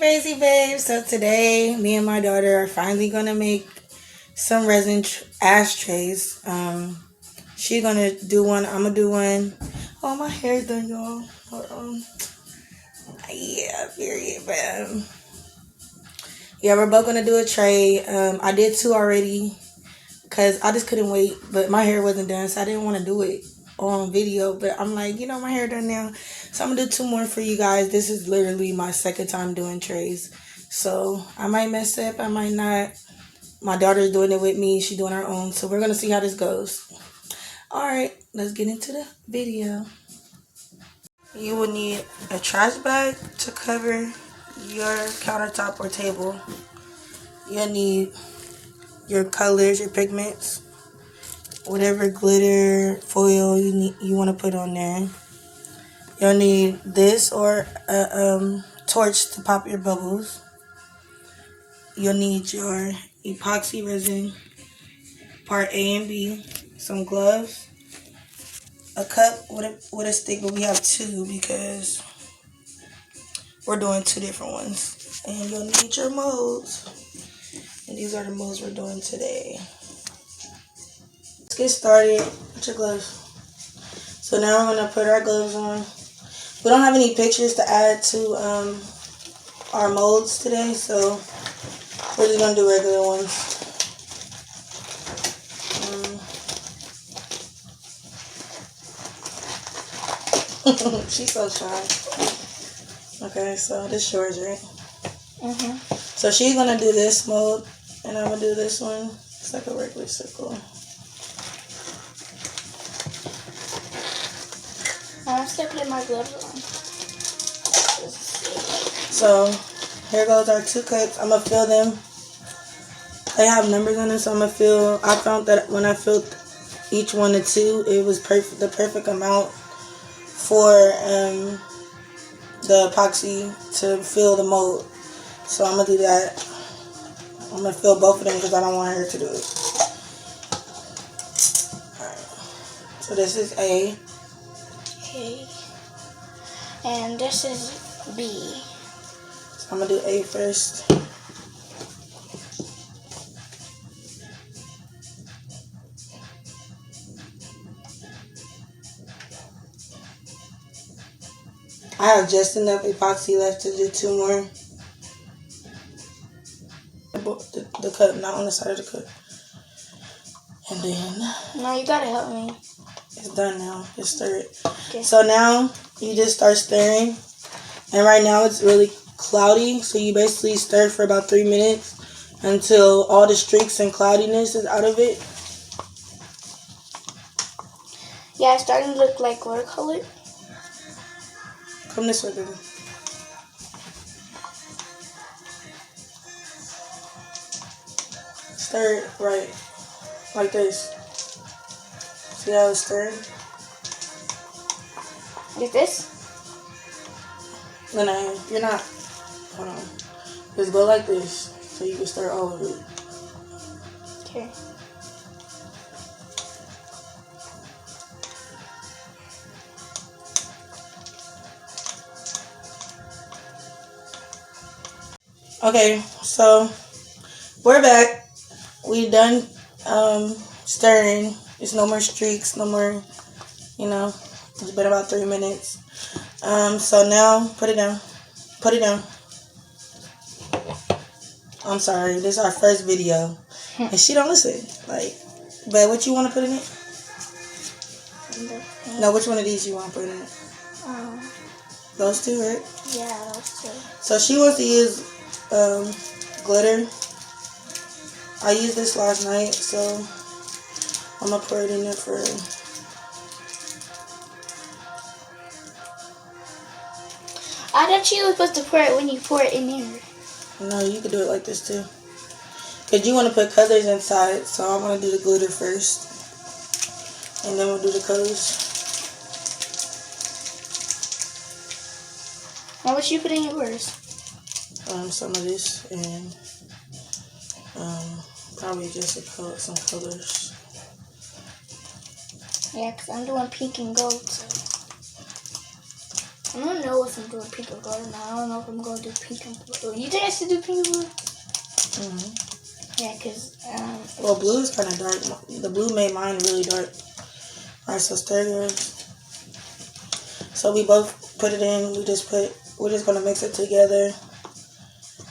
Crazy babe. So today, me and my daughter are finally gonna make some resin ashtrays. She gonna do one. I'm gonna do one. Oh, my hair's done, y'all. Hold on. Yeah, period. But yeah, we're both gonna do a tray. I did two already because I just couldn't wait. But my hair wasn't done, so I didn't want to do it on video. But I'm like, my hair done now, so I'm gonna do two more for you guys. This is literally my second time doing trays, so I might mess up, I might not. My daughter's doing it with me. She's doing her own, so we're gonna see how this goes. All right, let's get into the video. You will need a trash bag to cover your countertop or table. You'll need your colors, your pigments, whatever glitter, foil you want to put on there. You'll need this or a torch to pop your bubbles. You'll need your epoxy resin, part A and B, some gloves, a cup with a stick, but we have two because we're doing two different ones. And you'll need your molds. And these are the molds we're doing today. Let's get started with your gloves. So now we're going to put our gloves on. We don't have any pictures to add to our molds today, so we're just going to do regular ones. She's so shy. Okay, so this is yours, right? So she's going to do this mold, and I'm going to do this one. It's like a regular circle. I'm still putting my gloves on. So here goes our two cups. I'm going to fill them. They have numbers on them, so I'm going to fill. I found that when I filled each one to two, it was the perfect amount for the epoxy to fill the mold. So I'm going to do that. I'm going to fill both of them because I don't want her to do it. Alright. So this is A. Okay. And this is B. So I'm going to do A first. I have just enough epoxy left to do two more. The cup, not on the side of the cup. And then... No, you gotta help me. It's done now. Just stir it. Okay. So now you just start stirring. And right now it's really cloudy. So you basically stir for about 3 minutes until all the streaks and cloudiness is out of it. Yeah, it's starting to look like watercolor. Come this way, baby. Stir it right. Like this. See how it's stirring? Like this? No, you're not. Hold on. Just go like this so you can stir all of it. Okay. Okay, so we're back. We done stirring. There's no more streaks, no more, it's been about 3 minutes. So now put it down. Put it down. I'm sorry, this is our first video. And she don't listen. But what you want to put in it? No, which one of these you want to put in it? Those two, right? Yeah, those two. So she wants to use glitter. I used this last night, so I'm going to pour it in there for her. I thought you were supposed to pour it when you pour it in there. No, you could do it like this too. Because you want to put colors inside, so I'm going to do the glitter first. And then we'll do the colors. Now what you put in yours? Some of this and probably just some colors. Yeah, because I'm doing pink and gold. So. I don't know if I'm doing pink or gold now. I don't know if I'm going to do pink and blue. You think I should do pink and blue? Mm-hmm. Yeah, because... well, blue is kind of dark. The blue made mine really dark. Alright, so stir yours. So we both put it in. We're just going to mix it together.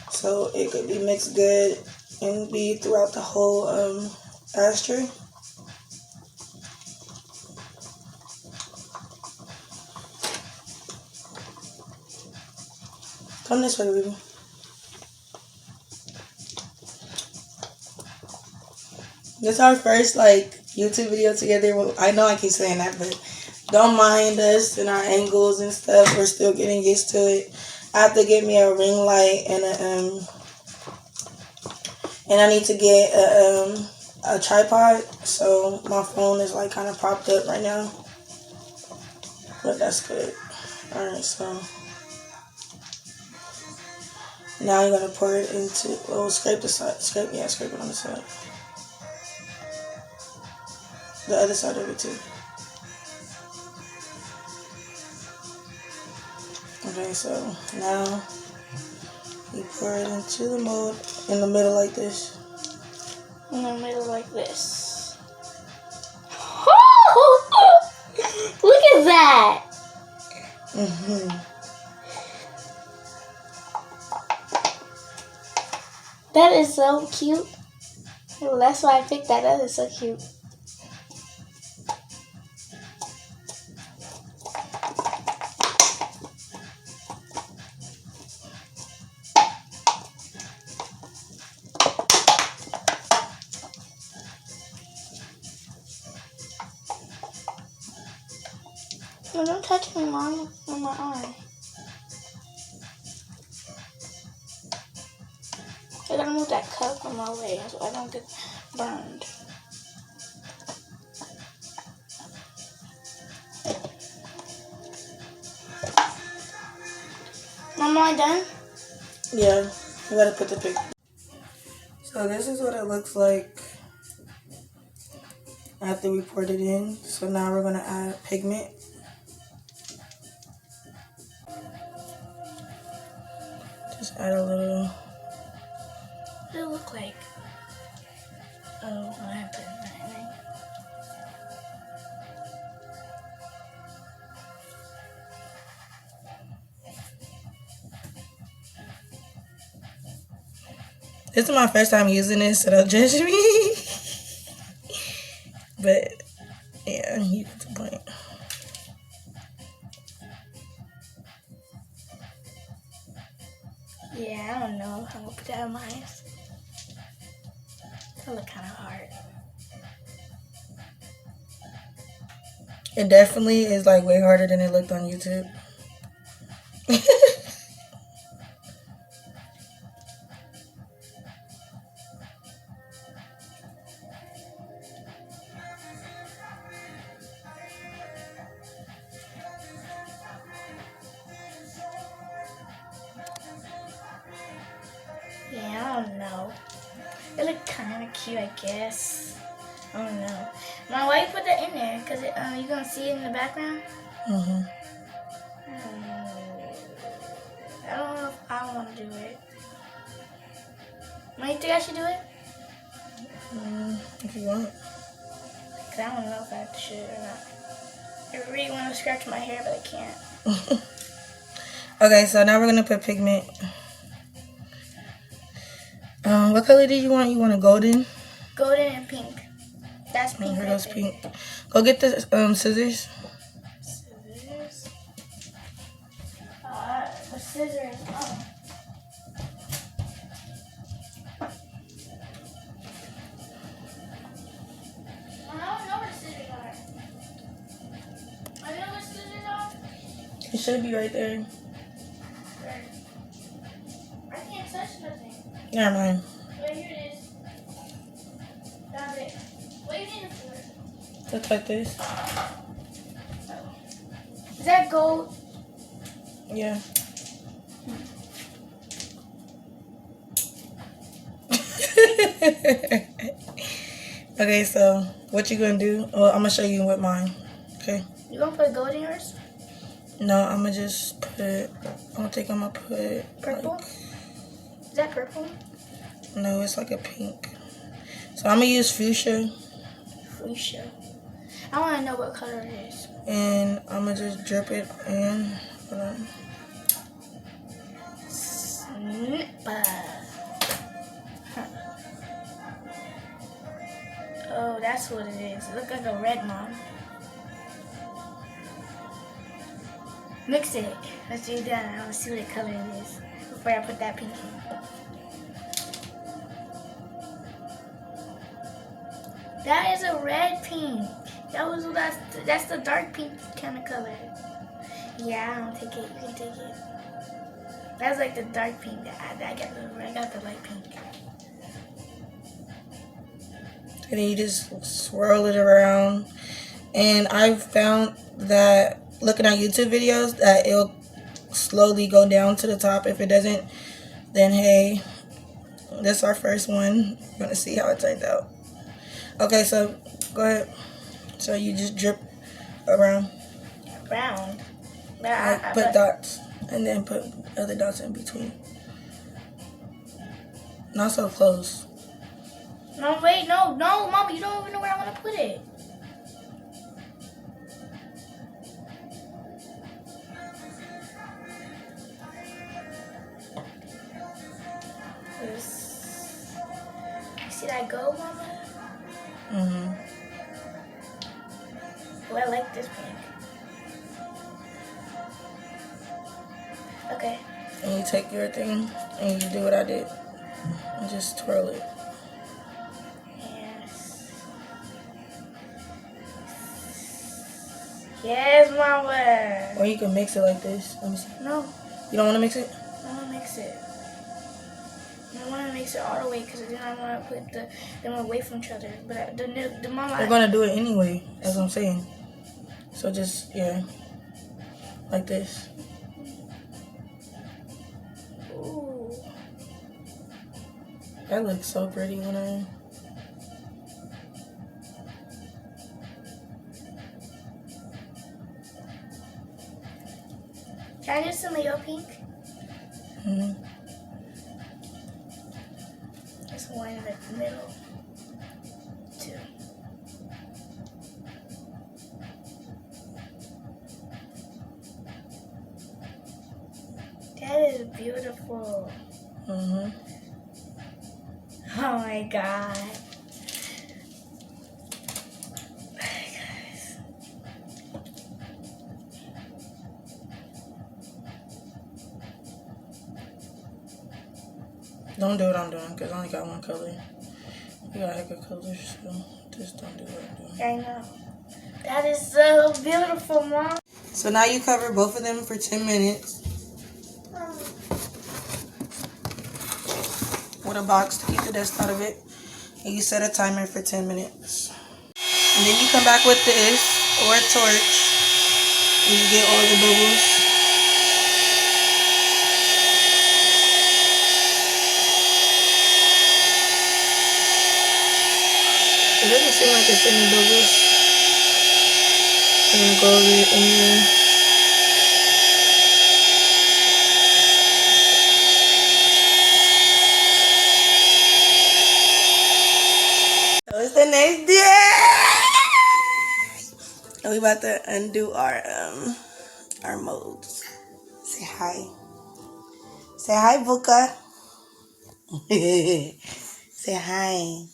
So it could be mixed good and be throughout the whole ashtray. Come this way, baby. This is our first YouTube video together. Well, I know I keep saying that, but don't mind us and our angles and stuff. We're still getting used to it. I have to get me a ring light and I need to get a tripod. So my phone is kind of propped up right now, but that's good. All right, so. Now you're going to pour it into, scrape the side. Scrape it on the side. The other side of it too. Okay, so now you pour it into the mold in the middle like this. In the middle like this. Look at that! That is so cute. That's why I picked that. That is so cute. Oh, don't touch me, Mom, on my arm. I gotta move that cup from my way so I don't get burned. Mom, am I done? Yeah, you gotta put the picture. So this is what it looks like after we poured it in. So now we're gonna add pigment. Just add a little. What does it look like? Oh, I have to anything. This is my first time using this, so don't judge me. But yeah, you get the point. Yeah, I don't know. I'm gonna put that on my eyes. That look kind of hard. It definitely is way harder than it looked on YouTube. Yeah, I don't know. It looked kind of cute, I guess. I don't know. Mom, why you put that in there? Because you going to see it in the background? Mm-hmm. I don't know if I want to do it. Mom, you think I should do it? If you want. Because I don't know if I should or not. I really want to scratch my hair, but I can't. Okay, so now we're going to put pigment. What color do you want? You want a golden? Golden and pink. That's pink. Here goes pink. Go get the scissors. Scissors. The scissors. Oh. I don't know where the scissors are. I know where the scissors are. It should be right there. Where? I can't touch nothing. Never mind. Wait, here it is. Got it. What do you need it for? Looks like this. Is that gold? Yeah. Okay, so what you gonna do? Well, I'm gonna show you with mine. Okay. You gonna put gold in yours? No, I'm gonna just put. I don't think I'm gonna put Purple? like, Is that purple? no, it's like a pink. So I'm gonna use fuchsia. Fuchsia. I want to know what color it is. And I'm gonna just drip it in. Hold on. Snipper. Oh, that's what it is. It looks like a red mom. Mix it. Let's do that. I want to see what color it is before I put that pink in. That is a red pink. That's the dark pink kind of color. Yeah, I don't take it. You can take it. That's like the dark pink. I got the light pink. And then you just swirl it around. And I've found that looking at YouTube videos that it'll slowly go down to the top. If it doesn't, then hey, that's our first one. We're gonna see how it turns out. Okay, so go ahead. So you just drip around. Brown. Like put dots and then put other dots in between. Not so close. No, wait, no, Mom, you don't even know where I want to put it. You see that go, Mama? Mm-hmm. Oh, I like this pink. Okay. And you take your thing and you do what I did. And just twirl it. Yes, Mama. Or you can mix it like this. Let me see. No. You don't want to mix it? I want to mix it. I want to mix it all the way because then I want to put them away from each other. But the Mama. We're going to do it anyway, as I'm saying. So just, yeah. Like this. Ooh. That looks so pretty when I... Can I do some of your pink? Mm-hmm. Just one in the middle. Two. That is beautiful. Mm-hmm. Oh my God. Don't do what I'm doing because I only got one color. You got a heck of colors, so just don't do what I'm doing. I know. That is so beautiful, Mom. So now you cover both of them for 10 minutes. With a box to keep the dust out of it. And you set a timer for 10 minutes. And then you come back with this or a torch. And you get all the bubbles. It doesn't seem like it's any bubbles. I'm gonna go over it anyway. So it's the next day. And we about to undo our molds. Say hi. Say hi, Buka. Say hi.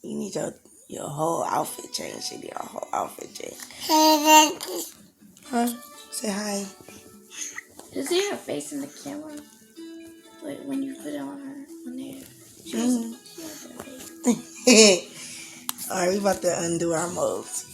You need your whole outfit changed. You need your whole outfit changed. Huh? Say hi. You see her face in the camera? Like when you put it on her, on there. She has her face. Alright, we about to undo our molds.